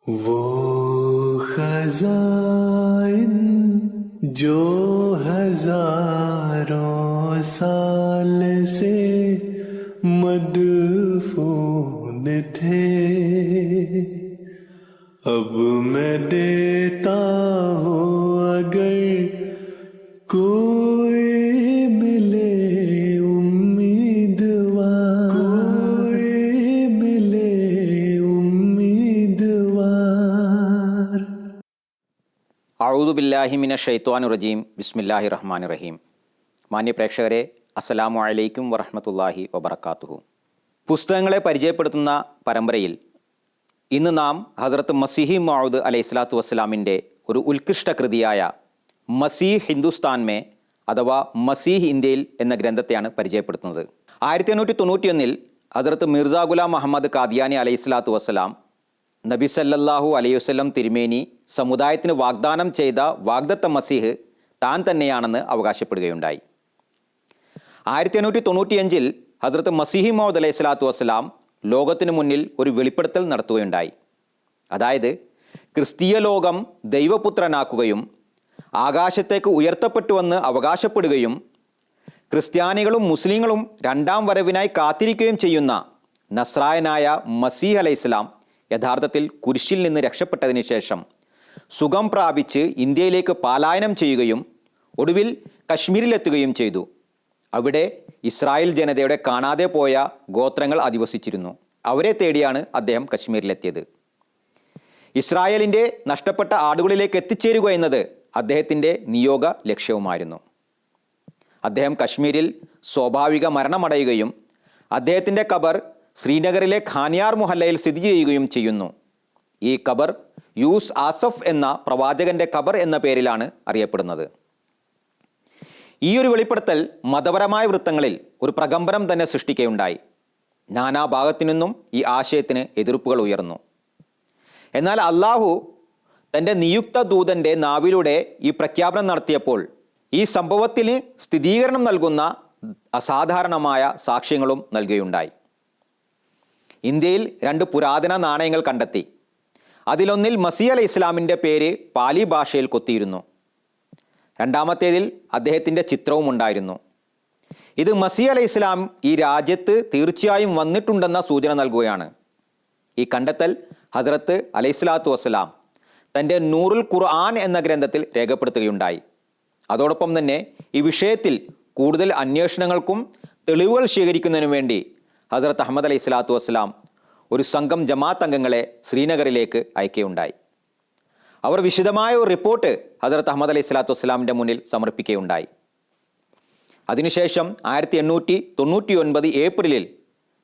वो खज़ाइन जो हजारों साल से मदफून थे, अब मैं देता हूँ अगर कोई मिले उम्मीदवार, कोई मिले उम्मीदवार। അഊദു ബില്ലാഹി മിനശ് ശൈത്വാനിർ റജീം. ബിസ്മില്ലാഹിർ റഹ്മാനിർ റഹീം. മാന്യ പ്രേക്ഷകരെ, അസ്സലാമു അലൈക്കും വറഹ്മത്തുള്ളാഹി വബറകാതുഹു. പുസ്തകങ്ങളെ പരിചയപ്പെടുത്തുന്ന പരമ്പരയിൽ ഇന്ന് നാം ഹസ്രത്ത് മസീഹി മൗഊദ് അലൈഹിസ്സലാത്തു വസ്സലാമിൻ്റെ ഒരു ഉത്കൃഷ്ട കൃതിയായ മസീഹ് ഹിന്ദുസ്ഥാൻ മേ അഥവാ മസീഹ് ഇന്ത്യയിൽ എന്ന ഗ്രന്ഥത്തെയാണ് പരിചയപ്പെടുത്തുന്നത്. 1891 ഹസ്രത്ത് മിർസ ഗുലാം മുഹമ്മദ് ഖാദിയാനി അലൈഹിസ്സലാത്തു വസ്സലാം നബി സല്ലല്ലാഹു അലൈഹി വസല്ലം തിരുമേനി സമുദായത്തിന് വാഗ്ദാനം ചെയ്ത വാഗ്ദത്ത മസീഹ് താൻ തന്നെയാണെന്ന് അവകാശപ്പെടുകയുണ്ടായി. 1895 ഹസ്രത്ത് മസീഹി മൗഊദ് അലൈഹി സ്വലാത്തു വസ്സലാം ലോകത്തിനു മുന്നിൽ ഒരു വെളിപ്പെടുത്തൽ നടത്തുകയുണ്ടായി. അതായത് ക്രിസ്തീയ ലോകം ദൈവപുത്രനാക്കുകയും ആകാശത്തേക്ക് ഉയർത്തപ്പെട്ടുവെന്ന് അവകാശപ്പെടുകയും ക്രിസ്ത്യാനികളും മുസ്ലിങ്ങളും രണ്ടാം വരവിനായി കാത്തിരിക്കുകയും ചെയ്യുന്ന നസ്രായനായ മസീഹ് അലൈഹിസ്സലാം യഥാർത്ഥത്തിൽ കുരിശിൽ നിന്ന് രക്ഷപ്പെട്ടതിന് ശേഷം സുഖം പ്രാപിച്ച് ഇന്ത്യയിലേക്ക് പലായനം ചെയ്യുകയും ഒടുവിൽ കശ്മീരിലെത്തുകയും ചെയ്തു. അവിടെ ഇസ്രായേൽ ജനതയുടെ കാണാതെ പോയ ഗോത്രങ്ങൾ അധിവസിച്ചിരുന്നു. അവരെ തേടിയാണ് അദ്ദേഹം കശ്മീരിലെത്തിയത്. ഇസ്രായേലിൻ്റെ നഷ്ടപ്പെട്ട ആടുകളിലേക്ക് എത്തിച്ചേരുക എന്നത് അദ്ദേഹത്തിൻ്റെ നിയോഗ ലക്ഷ്യവുമായിരുന്നു. അദ്ദേഹം കശ്മീരിൽ സ്വാഭാവിക മരണമടയുകയും അദ്ദേഹത്തിൻ്റെ ഖബർ ശ്രീനഗറിലെ ഖാനിയാർ മുഹല്ലയിൽ സ്ഥിതി ചെയ്യുകയും ചെയ്യുന്നു. ഈ ഖബർ യൂസ് ആസഫ് എന്ന പ്രവാചകൻ്റെ ഖബർ എന്ന പേരിലാണ് അറിയപ്പെടുന്നത്. ഈ ഒരു വെളിപ്പെടുത്തൽ മതപരമായ വൃത്തങ്ങളിൽ ഒരു പ്രകമ്പനം തന്നെ സൃഷ്ടിക്കുകയുണ്ടായി. നാനാഭാഗത്തു നിന്നും ഈ ആശയത്തിന് എതിർപ്പുകൾ ഉയർന്നു. എന്നാൽ അള്ളാഹു തൻ്റെ നിയുക്ത ദൂതൻ്റെ നാവിലൂടെ ഈ പ്രഖ്യാപനം നടത്തിയപ്പോൾ ഈ സംഭവത്തിന് സ്ഥിരീകരണം നൽകുന്ന അസാധാരണമായ സാക്ഷ്യങ്ങളും നൽകുകയുണ്ടായി. ഇന്ത്യയിൽ 2 പുരാതന നാണയങ്ങൾ കണ്ടെത്തി. അതിലൊന്നിൽ മസീഹ് അലൈഹി ഇസ്ലാമിൻ്റെ പേര് പാലി ഭാഷയിൽ കൊത്തിയിരുന്നു. രണ്ടാമത്തേതിൽ അദ്ദേഹത്തിൻ്റെ ചിത്രവും ഉണ്ടായിരുന്നു. ഇത് മസീഹ് അലൈഹി ഇസ്ലാം ഈ രാജ്യത്ത് തീർച്ചയായും വന്നിട്ടുണ്ടെന്ന സൂചന നൽകുകയാണ്. ഈ കണ്ടെത്തൽ ഹസ്രത്ത് അലൈഹിസ്സലാത്തു വസ്സലാം തൻ്റെ നൂറുൽ ഖുർആൻ എന്ന ഗ്രന്ഥത്തിൽ രേഖപ്പെടുത്തുകയുണ്ടായി. അതോടൊപ്പം തന്നെ ഈ വിഷയത്തിൽ കൂടുതൽ അന്വേഷണങ്ങൾക്കും തെളിവുകൾ ശേഖരിക്കുന്നതിനു വേണ്ടി ഹസ്രത്ത് അഹമ്മദ് അലൈഹി സ്വലാത്തു വസ്സലാം ഒരു സംഘം ജമാഅത്ത് അംഗങ്ങളെ ശ്രീനഗറിലേക്ക് അയക്കുകയുണ്ടായി. അവർ വിശദമായ ഒരു റിപ്പോർട്ട് ഹസ്രത്ത് അഹമ്മദ് അലൈഹി സ്വലാത്തു വസ്സലാമിൻ്റെ മുന്നിൽ സമർപ്പിക്കുകയുണ്ടായി. അതിനുശേഷം 1899 ഏപ്രിലിൽ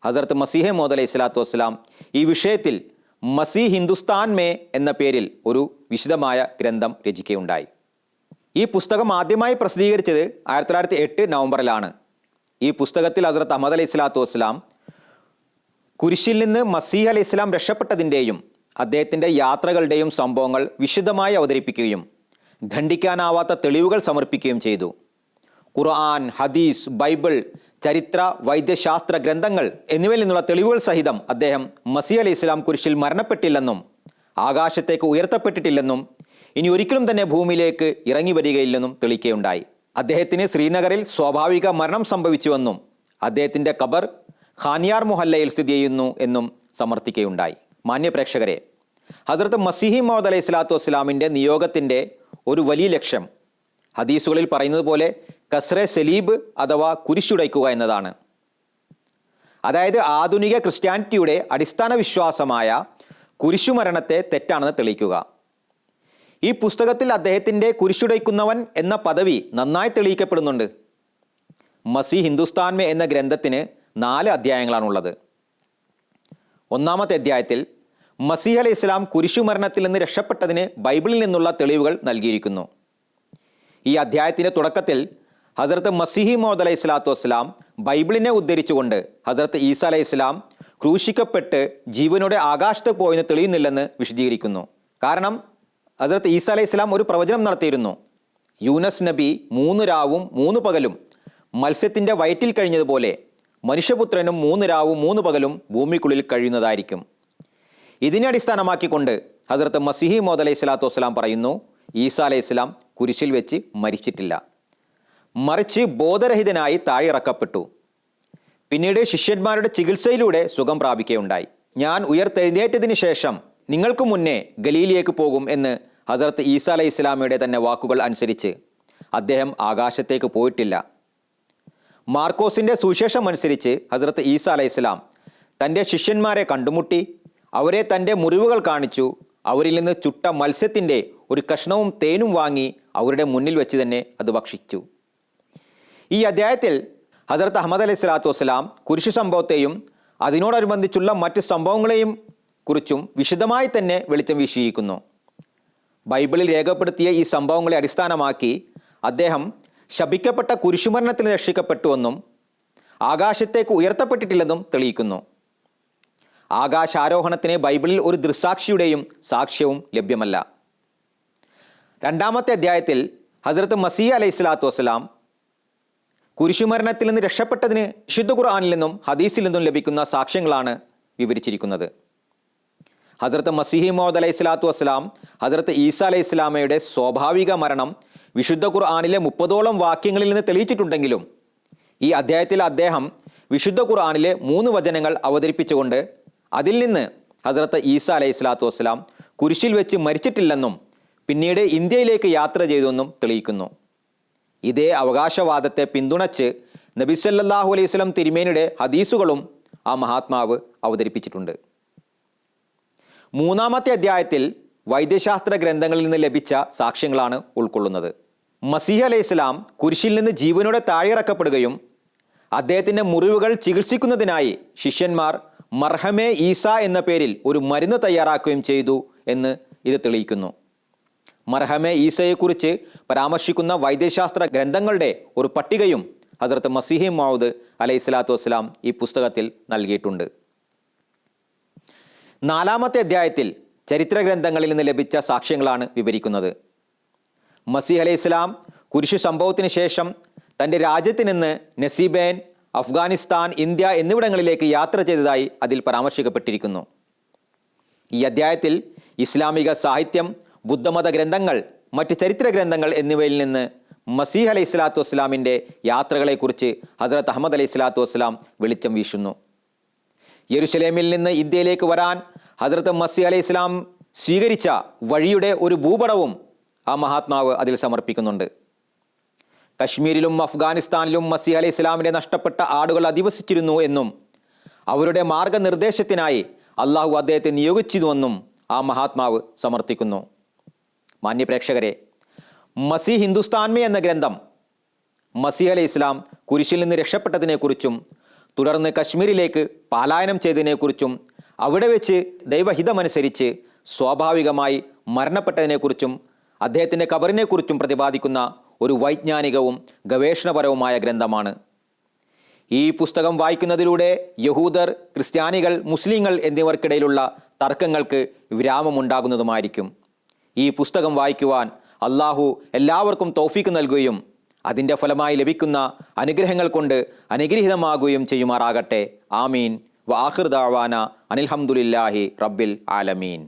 ഹസ്രത്ത് മസീഹ് മൗഊദ് അലൈഹി സ്വലാത്തു വസ്സലാം ഈ വിഷയത്തിൽ മസീഹ് ഹിന്ദുസ്ഥാൻ മേ എന്ന പേരിൽ ഒരു വിശദമായ ഗ്രന്ഥം രചിക്കുകയുണ്ടായി. ഈ പുസ്തകം ആദ്യമായി പ്രസിദ്ധീകരിച്ചത് 1908 നവംബറിലാണ്. ഈ പുസ്തകത്തിൽ ഹസ്രത്ത് അഹമ്മദ് അലൈഹി സ്വലാത്തു വസ്സലാം കുരിശിൽ നിന്ന് മസീഹ് അലൈഹി ഇസ്ലാം രക്ഷപ്പെട്ടതിൻ്റെയും അദ്ദേഹത്തിൻ്റെ യാത്രകളുടെയും സംഭവങ്ങൾ വിശദമായി അവതരിപ്പിക്കുകയും ഖണ്ഡിക്കാനാവാത്ത തെളിവുകൾ സമർപ്പിക്കുകയും ചെയ്തു. ഖുർആൻ, ഹദീസ്, ബൈബിൾ, ചരിത്ര, വൈദ്യശാസ്ത്ര ഗ്രന്ഥങ്ങൾ എന്നിവയിൽ നിന്നുള്ള തെളിവുകൾ സഹിതം അദ്ദേഹം മസീഹ് അലൈഹി ഇസ്ലാം കുരിശിൽ മരണപ്പെട്ടില്ലെന്നും ആകാശത്തേക്ക് ഉയർത്തപ്പെട്ടിട്ടില്ലെന്നും ഇനി ഒരിക്കലും തന്നെ ഭൂമിയിലേക്ക് ഇറങ്ങി വരികയില്ലെന്നും തെളിയിക്കുകയുണ്ടായി. അദ്ദേഹത്തിന് ശ്രീനഗറിൽ സ്വാഭാവിക മരണം സംഭവിച്ചുവെന്നും അദ്ദേഹത്തിൻ്റെ ഖബർ ഖാനിയാർ മുഹല്ലയിൽ സ്ഥിതി ചെയ്യുന്നു എന്നും സമർത്ഥിക്കുകയുണ്ടായി. മാന്യ പ്രേക്ഷകരെ, ഹസ്രത്ത് മസീഹി മൗഊദ് അലൈഹി സ്വലാത്തു വസ്സലാമിൻ്റെ നിയോഗത്തിൻ്റെ ഒരു വലിയ ലക്ഷ്യം ഹദീസുകളിൽ പറയുന്നത് പോലെ കസ്റെ സലീബ് അഥവാ കുരിശുടയ്ക്കുക എന്നതാണ്. അതായത് ആധുനിക ക്രിസ്ത്യാനിറ്റിയുടെ അടിസ്ഥാന വിശ്വാസമായ കുരിശുമരണത്തെ തെറ്റാണെന്ന് തെളിയിക്കുക. ഈ പുസ്തകത്തിൽ അദ്ദേഹത്തിൻ്റെ കുരിശുടയ്ക്കുന്നവൻ എന്ന പദവി നന്നായി തെളിയിക്കപ്പെടുന്നുണ്ട്. മസീഹ് ഹിന്ദുസ്ഥാൻ മേ എന്ന ഗ്രന്ഥത്തിന് 4 അധ്യായങ്ങളാണുള്ളത്. ഒന്നാമത്തെ അധ്യായത്തിൽ മസീഹ് അലൈഹി ഇസ്ലാം കുരിശുമരണത്തിൽ നിന്ന് രക്ഷപ്പെട്ടതിന് ബൈബിളിൽ നിന്നുള്ള തെളിവുകൾ നൽകിയിരിക്കുന്നു. ഈ അധ്യായത്തിൻ്റെ തുടക്കത്തിൽ ഹസ്രത്ത് മസീഹി മൗഊദ് അലൈഹി സ്വലാത്തു വസ്സലാം ബൈബിളിനെ ഉദ്ധരിച്ചുകൊണ്ട് ഹസ്രത്ത് ഈസ അലൈഹി ഇസ്ലാം ക്രൂശിക്കപ്പെട്ട് ജീവനോടെ ആകാശത്ത് പോയെന്ന് തെളിയുന്നില്ലെന്ന് വിശദീകരിക്കുന്നു. കാരണം ഹസ്രത്ത് ഈസ അലൈഹി ഇസ്ലാം ഒരു പ്രവചനം നടത്തിയിരുന്നു. യൂനസ് നബി 3 രാവും 3 പകലും മത്സ്യത്തിൻ്റെ വയറ്റിൽ കഴിഞ്ഞതുപോലെ മനുഷ്യപുത്രനും 3 രാവും 3 പകലും ഭൂമിക്കുള്ളിൽ കഴിയുന്നതായിരിക്കും. ഇതിനെ അടിസ്ഥാനമാക്കിക്കൊണ്ട് ഹസ്രത്ത് മസീഹി മൗദ് അലൈഹി സ്വലാത്തു വസ്സലാം പറയുന്നു, ഈസാ അലൈഹി സ്വലാം കുരിശിൽ വെച്ച് മരിച്ചിട്ടില്ല, മറിച്ച് ബോധരഹിതനായി താഴെയിറക്കപ്പെട്ടു. പിന്നീട് ശിഷ്യന്മാരുടെ ചികിത്സയിലൂടെ സുഖം പ്രാപിക്കുകയുണ്ടായി. ഞാൻ ഉയർത്തെഴുന്നേറ്റതിന് ശേഷം നിങ്ങൾക്ക് മുന്നേ ഗലീലിലേക്ക് പോകും എന്ന് ഹസ്രത്ത് ഈസാ അലൈഹി സ്വലാമയുടെ തന്നെ വാക്കുകൾ അനുസരിച്ച് അദ്ദേഹം ആകാശത്തേക്ക് പോയിട്ടില്ല. മാർക്കോസിൻ്റെ സുവിശേഷം അനുസരിച്ച് ഹസ്രത്ത് ഈസാ അലൈഹി സ്വലാം തൻ്റെ ശിഷ്യന്മാരെ കണ്ടുമുട്ടി, അവരെ തൻ്റെ മുറിവുകൾ കാണിച്ചു, അവരിൽ നിന്ന് ചുട്ട മത്സ്യത്തിൻ്റെ ഒരു കഷ്ണവും തേനും വാങ്ങി അവരുടെ മുന്നിൽ വെച്ച് തന്നെ അത് ഭക്ഷിച്ചു. ഈ അധ്യായത്തിൽ ഹസ്രത്ത് അഹ്മദ് അലൈഹി സ്വലാത്തു വസ്സലാം കുരിശു സംഭവത്തെയും അതിനോടനുബന്ധിച്ചുള്ള മറ്റ് സംഭവങ്ങളെയും കുറിച്ചും വിശദമായി തന്നെ വെളിച്ചം വീശിയിരിക്കുന്നു. ബൈബിളിൽ രേഖപ്പെടുത്തിയ ഈ സംഭവങ്ങളെ അടിസ്ഥാനമാക്കി അദ്ദേഹം ശപിക്കപ്പെട്ട കുരിശുമരണത്തിൽ രക്ഷിക്കപ്പെട്ടുവെന്നും ആകാശത്തേക്ക് ഉയർത്തപ്പെട്ടിട്ടില്ലെന്നും തെളിയിക്കുന്നു. ആകാശാരോഹണത്തിന് ബൈബിളിൽ ഒരു ദൃക്സാക്ഷിയുടെയും സാക്ഷ്യവും ലഭ്യമല്ല. രണ്ടാമത്തെ അധ്യായത്തിൽ ഹസ്രത്ത് മസീഹ് അലൈഹി സ്വലാത്തു വസ്സലാം കുരിശുമരണത്തിൽ നിന്ന് രക്ഷപ്പെട്ടതിന് വിശുദ്ധ ഖുർആനിൽ നിന്നും ഹദീസിൽ നിന്നും ലഭിക്കുന്ന സാക്ഷ്യങ്ങളാണ് വിവരിച്ചിരിക്കുന്നത്. ഹസ്രത്ത് മസീഹി മൗദ് അലൈഹി സ്വലാത്തു വസ്സലാം ഹസ്രത്ത് ഈസാ അലൈഹി സ്വലാമയുടെ സ്വാഭാവിക മരണം വിശുദ്ധ ഖുർആനിലെ 30ഓളം വാക്യങ്ങളിൽ നിന്ന് തെളിയിച്ചിട്ടുണ്ടെങ്കിലും ഈ അധ്യായത്തിൽ അദ്ദേഹം വിശുദ്ധ ഖുർആനിലെ 3 വചനങ്ങൾ അവതരിപ്പിച്ചുകൊണ്ട് അതിൽ നിന്ന് ഹസ്രത്ത് ഈസാ അലൈഹി സ്വലാത്തു വസ്സലാം കുരിശിൽ വെച്ച് മരിച്ചിട്ടില്ലെന്നും പിന്നീട് ഇന്ത്യയിലേക്ക് യാത്ര ചെയ്തുവെന്നും തെളിയിക്കുന്നു. ഇതേ അവകാശവാദത്തെ പിന്തുണച്ച് നബി സല്ലല്ലാഹു അലൈഹി വസല്ലം തിരുമേനിയുടെ ഹദീസുകളും ആ മഹാത്മാവ് അവതരിപ്പിച്ചിട്ടുണ്ട്. മൂന്നാമത്തെ അധ്യായത്തിൽ വൈദ്യശാസ്ത്ര ഗ്രന്ഥങ്ങളിൽ നിന്ന് ലഭിച്ച സാക്ഷ്യങ്ങളാണ് ഉൾക്കൊള്ളുന്നത്. മസീഹ് അലൈഹി സ്വലാം കുരിശിൽ നിന്ന് ജീവനോടെ താഴെയിറക്കപ്പെടുകയും അദ്ദേഹത്തിൻ്റെ മുറിവുകൾ ചികിത്സിക്കുന്നതിനായി ശിഷ്യന്മാർ മർഹമേ ഈസ എന്ന പേരിൽ ഒരു മരുന്ന് തയ്യാറാക്കുകയും ചെയ്തു എന്ന് ഇത് തെളിയിക്കുന്നു. മർഹമേ ഈസയെക്കുറിച്ച് പരാമർശിക്കുന്ന വൈദ്യശാസ്ത്ര ഗ്രന്ഥങ്ങളുടെ ഒരു പട്ടികയും ഹസ്രത്ത് മസീഹി മൗദ് അലൈഹി സ്വലാത്തു വസ്സലാം ഈ പുസ്തകത്തിൽ നൽകിയിട്ടുണ്ട്. നാലാമത്തെ അധ്യായത്തിൽ ചരിത്ര ഗ്രന്ഥങ്ങളിൽ നിന്ന് ലഭിച്ച സാക്ഷ്യങ്ങളാണ് വിവരിക്കുന്നത്. മസീഹ് അലൈഹി സ്വലാം കുരിശു സംഭവത്തിന് ശേഷം തൻ്റെ രാജ്യത്ത് നിന്ന് നസീബേൻ, അഫ്ഗാനിസ്ഥാൻ, ഇന്ത്യ എന്നിവിടങ്ങളിലേക്ക് യാത്ര ചെയ്തതായി അതിൽ പരാമർശിക്കപ്പെട്ടിരിക്കുന്നു. ഈ അധ്യായത്തിൽ ഇസ്ലാമിക സാഹിത്യം, ബുദ്ധമത ഗ്രന്ഥങ്ങൾ, മറ്റ് ചരിത്ര ഗ്രന്ഥങ്ങൾ എന്നിവയിൽ നിന്ന് മസീഹ് അലൈഹി സ്വലാത്തു വസ്സലാമിൻ്റെ യാത്രകളെക്കുറിച്ച് ഹസ്രത്ത് അഹ്മദ് അലൈഹി സ്വലാത്തു വസ്സലാം വെളിച്ചം വീശുന്നു. യെരുശലേമിൽ നിന്ന് ഇന്ത്യയിലേക്ക് വരാൻ ഹസ്രത്ത് മസീഹ് അലൈഹി സ്വലാം സ്വീകരിച്ച വഴിയുടെ ഒരു ഭൂപടവും ആ മഹാത്മാവ് അതിൽ സമർപ്പിക്കുന്നുണ്ട്. കശ്മീരിലും അഫ്ഗാനിസ്ഥാനിലും മസീഹ് അലൈഹി സ്വലാമിൻ്റെ നഷ്ടപ്പെട്ട ആടുകൾ അധിവസിച്ചിരുന്നു എന്നും അവരുടെ മാർഗനിർദ്ദേശത്തിനായി അള്ളാഹു അദ്ദേഹത്തെ നിയോഗിച്ചിരുന്നുവെന്നും ആ മഹാത്മാവ് സമർത്ഥിക്കുന്നു. മാന്യപ്രേക്ഷകരെ, മസീഹ് ഹിന്ദുസ്ഥാൻമേ എന്ന ഗ്രന്ഥം മസീഹ് അലൈഹി ഇസ്ലാം കുരിശിൽ നിന്ന് രക്ഷപ്പെട്ടതിനെക്കുറിച്ചും തുടർന്ന് കശ്മീരിലേക്ക് പലായനം ചെയ്തതിനെക്കുറിച്ചും അവിടെ വെച്ച് ദൈവഹിതമനുസരിച്ച് സ്വാഭാവികമായി മരണപ്പെട്ടതിനെക്കുറിച്ചും അദ്ദേഹത്തിൻ്റെ ഖബറിനെക്കുറിച്ചും പ്രതിപാദിക്കുന്ന ഒരു വൈജ്ഞാനികവും ഗവേഷണപരവുമായ ഗ്രന്ഥമാണ്. ഈ പുസ്തകം വായിക്കുന്നതിലൂടെ യഹൂദർ, ക്രിസ്ത്യാനികൾ, മുസ്ലിങ്ങൾ എന്നിവർക്കിടയിലുള്ള തർക്കങ്ങൾക്ക് വിരാമമുണ്ടാകുന്നതുമായിരിക്കും. ഈ പുസ്തകം വായിക്കുവാൻ അള്ളാഹു എല്ലാവർക്കും തൗഫീക്ക് നൽകുകയും അതിൻ്റെ ഫലമായി ലഭിക്കുന്ന അനുഗ്രഹങ്ങൾ കൊണ്ട് അനുഗ്രഹീതമാകുകയും ചെയ്യുമാറാകട്ടെ. ആമീൻ. വ ആഖിർ ദഅവാന അനിൽ ഹംദുലില്ലാഹി റബ്ബിൽ ആലമീൻ.